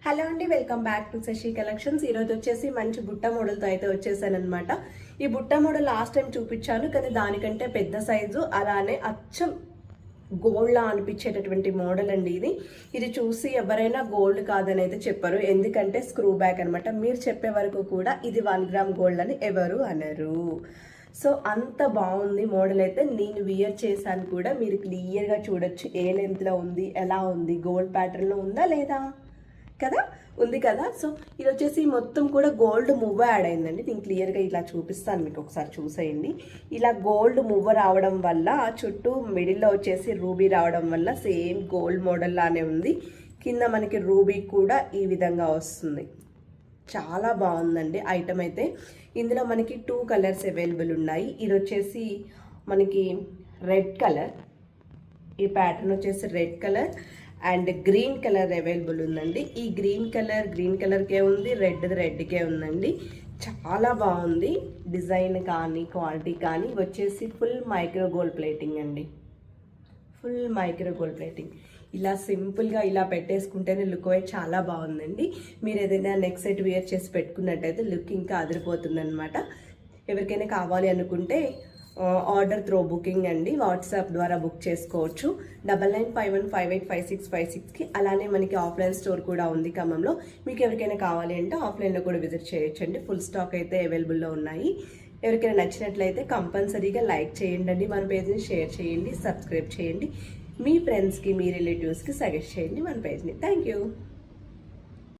Hello అండి, welcome back to Sashi collections. ఈరోజు వచ్చేసి మంచి బుట్ట మోడల్తో అయితే వచ్చేసాను అనమాట. ఈ బుట్ట మోడల్ లాస్ట్ టైం చూపించాను, కానీ దానికంటే పెద్ద సైజు, అలానే అచ్చం గోల్డ్లా అనిపించేటటువంటి మోడల్ అండి ఇది చూసి ఎవరైనా గోల్డ్ కాదని అయితే చెప్పరు, ఎందుకంటే స్క్రూ బ్యాక్ అనమాట. మీరు చెప్పే వరకు కూడా ఇది 1 గ్రామ్ గోల్డ్ అని ఎవరు అనరు. సో అంత బాగుంది మోడల్ అయితే. నేను వియర్ చేశాను కూడా, మీరు క్లియర్గా చూడొచ్చు ఏ లెంత్లో ఉంది, ఎలా ఉంది, గోల్డ్ ప్యాటర్న్లో ఉందా లేదా కదా, ఉంది కదా. సో ఇది వచ్చేసి మొత్తం కూడా గోల్డ్ మువ్వ యాడ్ అయిందండి. నేను క్లియర్గా ఇలా చూపిస్తాను, మీకు ఒకసారి చూసేయండి. ఇలా గోల్డ్ మువ్వ రావడం వల్ల చుట్టూ మిడిల్లో వచ్చేసి రూబీ రావడం వల్ల సేమ్ గోల్డ్ మోడల్ లానే ఉంది. కింద మనకి రూబీ కూడా ఈ విధంగా వస్తుంది. చాలా బాగుందండి ఐటమ్ అయితే. ఇందులో మనకి 2 కలర్స్ అవైలబుల్ ఉన్నాయి. ఇది వచ్చేసి మనకి రెడ్ కలర్, ఈ ప్యాటర్న్ వచ్చేసి red colour and green colour available ఉందండి. ఈ గ్రీన్ కలర్కే ఉంది, రెడ్కే ఉందండి. చాలా బాగుంది డిజైన్ కానీ క్వాలిటీ కానీ. వచ్చేసి ఫుల్ మైక్రో గోల్డ్ ప్లేటింగ్ అండి, ఫుల్ మైక్రో గోల్డ్ ప్లేటింగ్. ఇలా సింపుల్గా ఇలా పెట్టేసుకుంటేనే లుక్ అయితే చాలా బాగుందండి. మీరు ఏదైనా నెక్ సెట్ వేర్ చేసి పెట్టుకున్నట్టయితే లుక్ ఇంకా అదిరిపోతుంది అనమాట. ఎవరికైనా కావాలి అనుకుంటే ఆర్డర్ త్రో బుకింగ్ అండి, వాట్సాప్ ద్వారా బుక్ చేసుకోవచ్చు. 9951585656కి. అలానే మనకి ఆఫ్లైన్ స్టోర్ కూడా ఉంది ఖమ్మంలో. మీకు ఎవరికైనా కావాలి అంటే ఆఫ్లైన్లో కూడా విజిట్ చేయొచ్చండి. ఫుల్ స్టాక్ అయితే అవైలబుల్లో ఉన్నాయి. ఎవరికైనా నచ్చినట్లయితే కంపల్సరీగా లైక్ చేయండి, మన పేజ్ని షేర్ చేయండి, సబ్స్క్రైబ్ చేయండి, మీ ఫ్రెండ్స్కి మీ రిలేటివ్స్కి సజెస్ట్ చేయండి మన పేజ్ని. Thank you.